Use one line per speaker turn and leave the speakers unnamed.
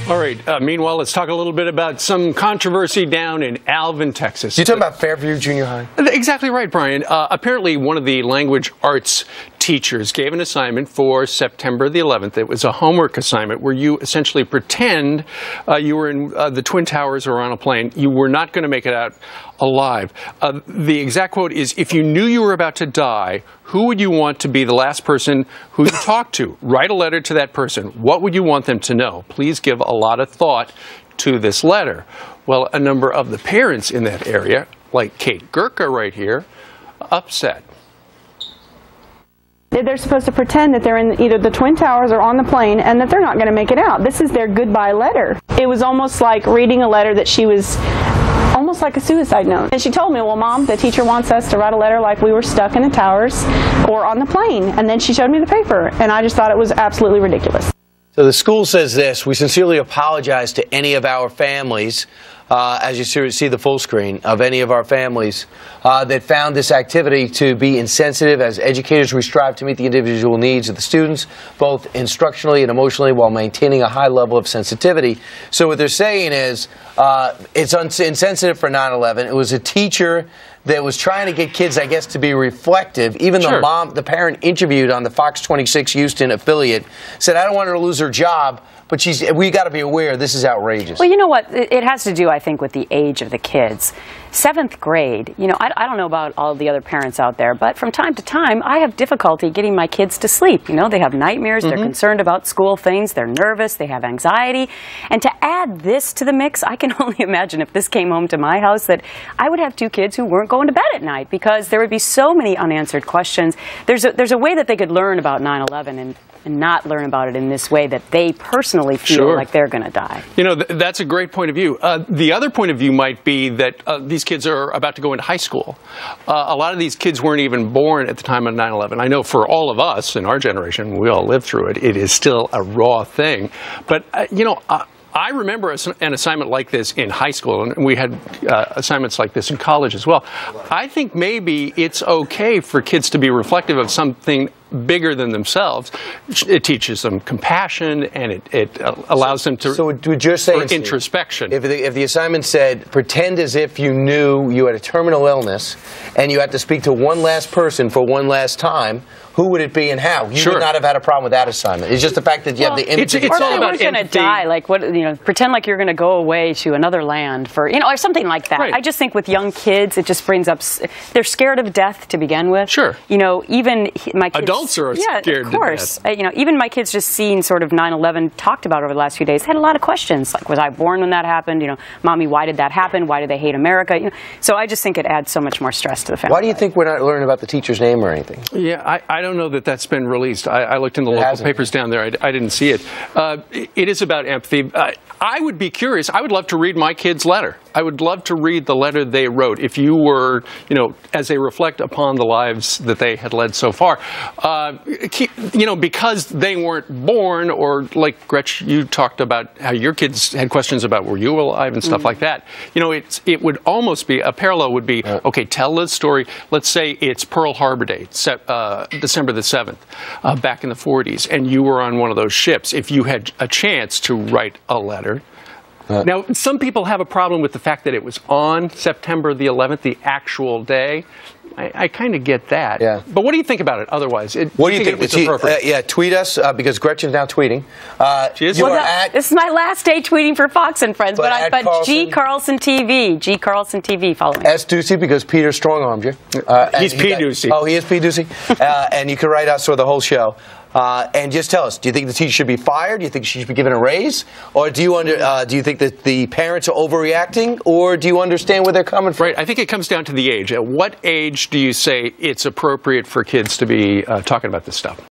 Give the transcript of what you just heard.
All right. Meanwhile, let's talk a little bit about some controversy down in Alvin, Texas.
You're talking about Fairview Junior High?
Exactly right, Brian. Apparently, one of the language arts teachers gave an assignment for September the 11th. It was a homework assignment where you essentially pretend you were in the Twin Towers or on a plane. You were not going to make it out alive. The exact quote is, if you knew you were about to die, who would you want to be the last person who you talked to? Write a letter to that person. What would you want them to know? Please give a lot of thought to this letter. Well, a number of the parents in that area, like Kate Gurka right here, upset.
They're supposed to pretend that they're in either the Twin Towers or on the plane and that they're not going to make it out. This is their goodbye letter. It was almost like reading a letter that she was almost like a suicide note. And she told me, well, Mom, the teacher wants us to write a letter like we were stuck in the towers or on the plane. And then she showed me the paper, and I just thought it was absolutely ridiculous.
So the school says this: we sincerely apologize to any of our families, as you see the full screen, of any of our families that found this activity to be insensitive. As educators, we strive to meet the individual needs of the students, both instructionally and emotionally, while maintaining a high level of sensitivity. So what they're saying is it's insensitive for 9/11. It was a teacher that was trying to get kids, I guess, to be reflective. Even
Sure.
the parent interviewed on the Fox 26 Houston affiliate, said, I don't want her to lose her job, but we got to be aware this is outrageous.
Well, you know what? It has to do, I think, with the age of the kids. 7th grade, you know, I don't know about all the other parents out there, but from time to time, I have difficulty getting my kids to sleep. You know, they have nightmares, they're concerned about school things, they're nervous, they have anxiety. And to add this to the mix, I can only imagine if this came home to my house that I would have 2 kids who weren't going to bed at night because there would be so many unanswered questions. There's a way that they could learn about 9/11 and not learn about it in this way that they personally feel like they're going to die.
You know, that's a great point of view. The other point of view might be that these kids are about to go into high school. A lot of these kids weren't even born at the time of 9/11. I know for all of us in our generation, we all lived through it, it is still a raw thing. But, you know, I remember an assignment like this in high school, and we had assignments like this in college as well. I think maybe it's okay for kids to be reflective of something bigger than themselves. It teaches them compassion, and it allows them to
would you say,
introspection.
If the assignment said, pretend as if you knew you had a terminal illness, and you had to speak to one last person for one last time, who would it be and how? You would not have had a problem with that assignment. It's just the fact that you have the image.
It's all about
going to die. Like, what, you know, pretend like you're going to go away to another land for, you know, or something like that.
Right.
I just think with young kids, it just brings up, they're scared of death to begin with.
Sure.
You know, even my kids.
Adults are scared
of course.
to death.
You know, even my kids just seeing sort of 9/11 talked about over the last few days had a lot of questions. Like, was I born when that happened? You know, Mommy, why did that happen? Why do they hate America? You know, so I just think it adds so much more stress to the family.
Why do you think we're not learning about the teacher's name or anything?
Yeah, I don't know that that's been released. I looked in the local papers down there. I didn't see it. It is about empathy. I would be curious. I would love to read my kids' letter. I would love to read the letter they wrote if you were, you know, as they reflect upon the lives that they had led so far. You know, because they weren't born, or like Gretch, you talked about how your kids had questions about were you alive and stuff like that. You know, it would almost be, a parallel would be, okay, tell the story. Let's say it's Pearl Harbor Day, December the 7th, back in the 40s, and you were on one of those ships. If you had a chance to write a letter. Now, some people have a problem with the fact that it was on September the 11th, the actual day. I kind of get that. Yeah. But what do you think about it otherwise?
What do you think?
It's appropriate?
Yeah, tweet us, because Gretchen's now tweeting.
She is?
This is my last day tweeting for Fox and Friends, but G. Carlson TV. G. Carlson TV, follow me.
S. Ducey, because Peter strong-armed you.
He's P. Ducey.
Oh, he is P. Ducey? And you can write us for the whole show. And just tell us, do you think the teacher should be fired? Do you think she should be given a raise? Or do you think that the parents are overreacting? Or do you understand where they're coming from?
Right. I think it comes down to the age. At what age do you say it's appropriate for kids to be talking about this stuff?